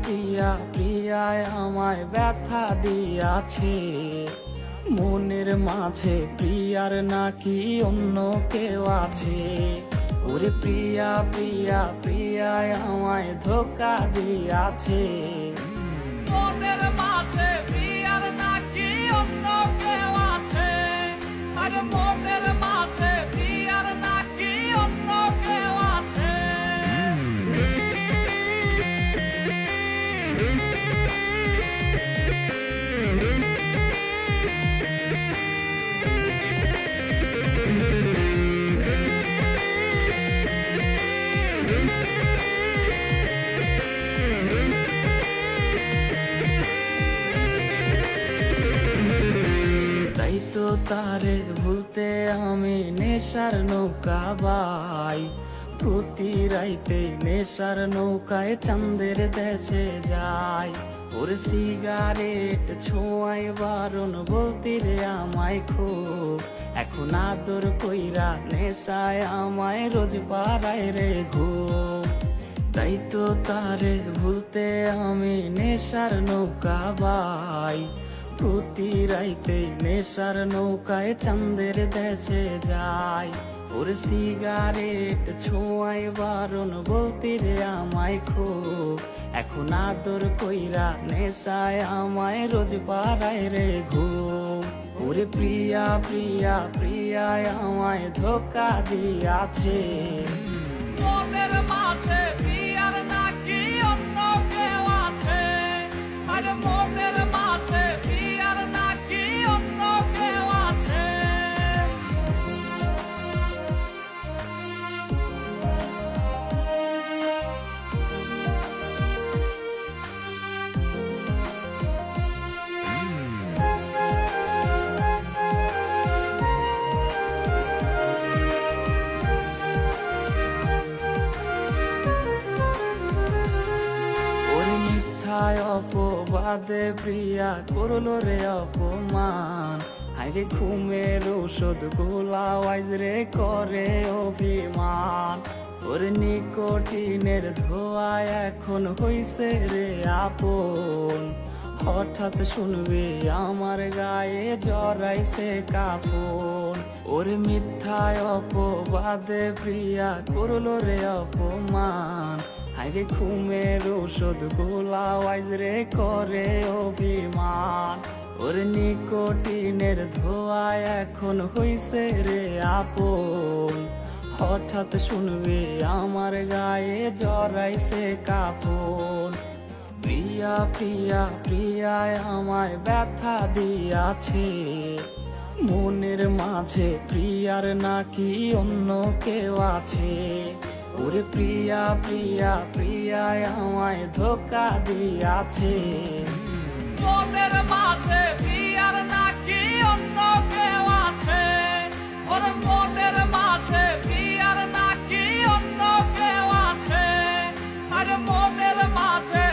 প্রিয়া প্রিয়ায় আমায় ব্যথা দিয়াছে, মনের মাঝে প্রিয়ার নাকি অন্য কেউ আছে। ওরে প্রিয়া প্রিয়া প্রিয়ায় আমায় ধোকা দিয়াছে, মনের মাঝে প্রিয়ার নাকি অন্য কেউ আছে। আর মনের মাঝে প্রিয়ার নাকি অন্য কেউ আছে। তাই তো তারে ভুলতে আমি নেশার নৌকা বাই, প্রতি রাইতে নেশার নৌকায় চাঁদের দেশে যাই। ওর সিগারেট ছোঁয়ায় বারণ বলতি রে আমায় খুব, এখন আদর কইরা নেশায় আমায় রোজ পাড়ায় রে ঘুম। তাই তো তারে ভুলতে আমি নেশার নৌকা বাই, প্রতি রাইতে নেশার নৌকায় চাঁদের দেশে যাই। ওর সিগারেট ছোঁয়ায় বারণ বলতি রে আমায় খুব, এখন আদর কইরা নেশায় আমায় রোজ পাড়ায় রে ঘুম। ওরে প্রিয়া প্রিয়া প্রিয়ায় আমায় ধোকা দিয়াছে, মনের মাঝে প্রিয়ার নাকি অন্য কেউ আছে। আর মনের মাঝে প্রিয়ার নাকি অন্য কেউ আছে। ওরে মিথ্যায় অপবাদে প্রিয়া করলো রে অপমান, হাইরে ঘুমের ঔষধ গোলা ওয়াইজ রে করে অভিমান। ওর নিকোটিনের ধোঁয়ায় এখন হইছে রে আপন, হঠাৎ শুনবে আমার গায়ে জড়াইছে কাফন। ওর মিথ্যায় অপবাদে প্রিয়া করলো রে অপমান, হাইরে ঘুমের ঔষধ গোলা ওয়াইজ রে করে অভিমান। ওর নিকোটিনের ধোঁয়ায় এখন হইছে রে আপন, হঠাৎ শুনবে আমার গায়ে জড়াইছে কাফন। প্রিয়া প্রিয়া প্রিয়ায় আমায় ব্যথা দিয়াছে, মনের মাঝে প্রিয়ার নাকি অন্য কেউ আছে। ওরে প্রিয়া প্রিয়া প্রিয়ায় আমায় ধোকা দিয়াছে, মনের মাঝে প্রিয়ার নাকি অন্য কেউ আছে। ওর মনের মাঝে প্রিয়ার নাকি অন্য কেউ আছে। আর মনের মাঝে